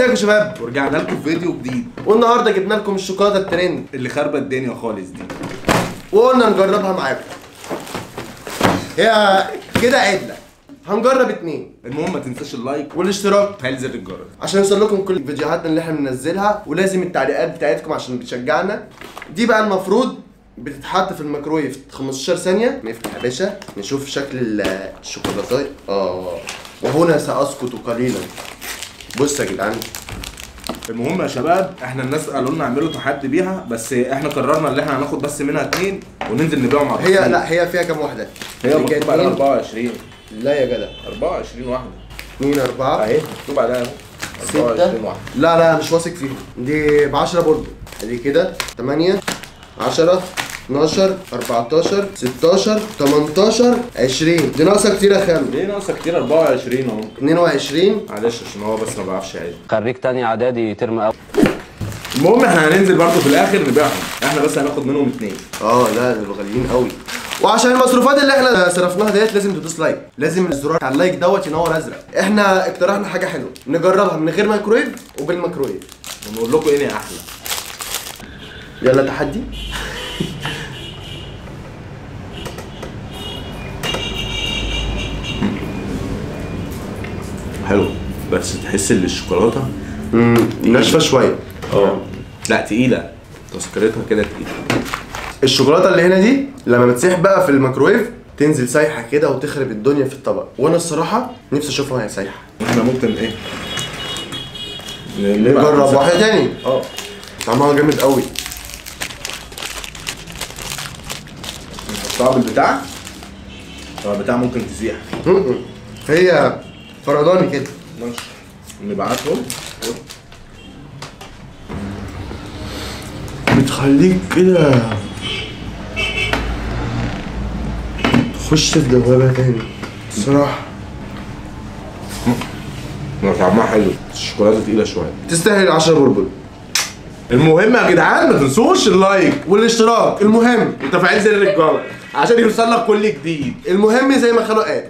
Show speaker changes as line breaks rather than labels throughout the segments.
ازيكم يا شباب؟
ورجعنا لكم في فيديو جديد،
والنهارده جبنا لكم الشوكولاته الترند
اللي خربت الدنيا خالص دي،
وقلنا نجربها معاكم. هي كده عدله، هنجرب 2.
المهم ما تنساش اللايك
والاشتراك
وتفعيل زر الجرس
عشان يوصل لكم كل فيديوهاتنا اللي احنا بننزلها، ولازم التعليقات بتاعتكم عشان بتشجعنا. دي بقى المفروض بتتحط في الميكرويف 15 ثانيه. نفتح يا باشا نشوف شكل الشوكولاته. وهنا ساسكت قليلا. بص يا جدعان،
المهم يا شباب، احنا الناس قالوا لنا اعملوا تحدي بيها، بس احنا قررنا ان احنا هناخد بس منها 2 وننزل نبيعهم على
هي لا هي فيها كام واحده؟
هي مكتوب عليها 24.
لا يا جدع
24 واحده.
2 4
اهي مكتوب عليها اهو 24 واحده.
لا مش واثق فيهم. دي ب 10 برضه. دي كده 8 10 12 14 16 18 20. دي ناقصه كتير يا خالد.
ليه ناقصه كتير؟ 24 اهو.
22.
معلش عشان هو بس ما بيعرفش يعد.
خريج تاني اعدادي ترم اول.
المهم احنا هننزل برضه في الاخر نبيعهم، احنا بس هناخد منهم 2.
لا دول غاليين قوي. وعشان المصروفات اللي احنا صرفناها ديت لازم تدوس لايك، لازم الزرار على اللايك دوت ينور ازرق. احنا اقترحنا حاجه حلوه نجربها من غير مايكرويف وبالميكرويف،
ونقول لكم ايه احلى.
يلا تحدي.
حلو، بس تحس ان الشوكولاته
ناشفه شويه.
لا تقيله، تسكرتها كده تقيله.
الشوكولاته اللي هنا دي لما بتسيح بقى في الميكرويف تنزل سايحه كده وتخرب الدنيا في الطبق، وانا الصراحه نفسي اشوفها وهي سايحه.
احنا ممكن ايه
نجرب واحده تاني. طعمها جامد قوي.
نحطها بالبتاع، البتاع ممكن تسيح.
هي فرداني كده.
ماشي نبعتهم.
بتخليك كده تخش في دوامه تاني الصراحه.
طعمها حلو، الشوكولاته تقيله شويه،
تستاهل 10 بربل.
المهم يا جدعان ما تنسوش اللايك
والاشتراك المهم،
وتفعيل زر الجرس عشان يوصل لك كل جديد.
المهم زي ما خلو قال.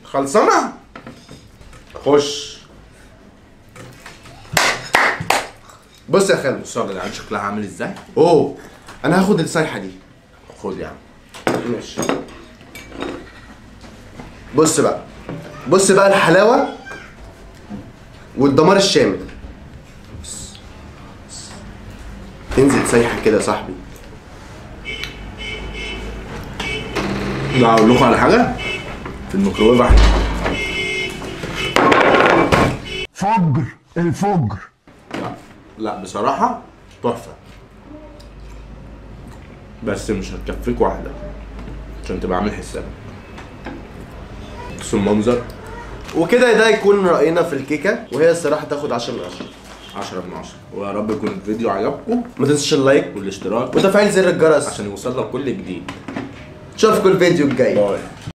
خلصانه؟ خش.
بص يا خالو،
بصوا يا جدعان شكلها عامل ازاي؟
انا هاخد السايحه دي.
خد يا عم.
ماشي. بص بقى الحلاوه والدمار الشامل. تنزل سايحه كده يا صاحبي.
لا اقول لكم على حاجه، في الميكروويف احلى.
الفجر.
لا بصراحه تحفه، بس مش هتكفيك واحده عشان تبقى عامل حسابك. بص المنظر.
وكده ده يكون راينا في الكيكه، وهي الصراحه تاخد 10 من 10.
10 من 10. ويا رب يكون الفيديو عجبكم،
ما تنسوش اللايك
والاشتراك
وتفعيل زر الجرس
عشان يوصل لك كل جديد.
نشوفكم الفيديو الجاي.
باي.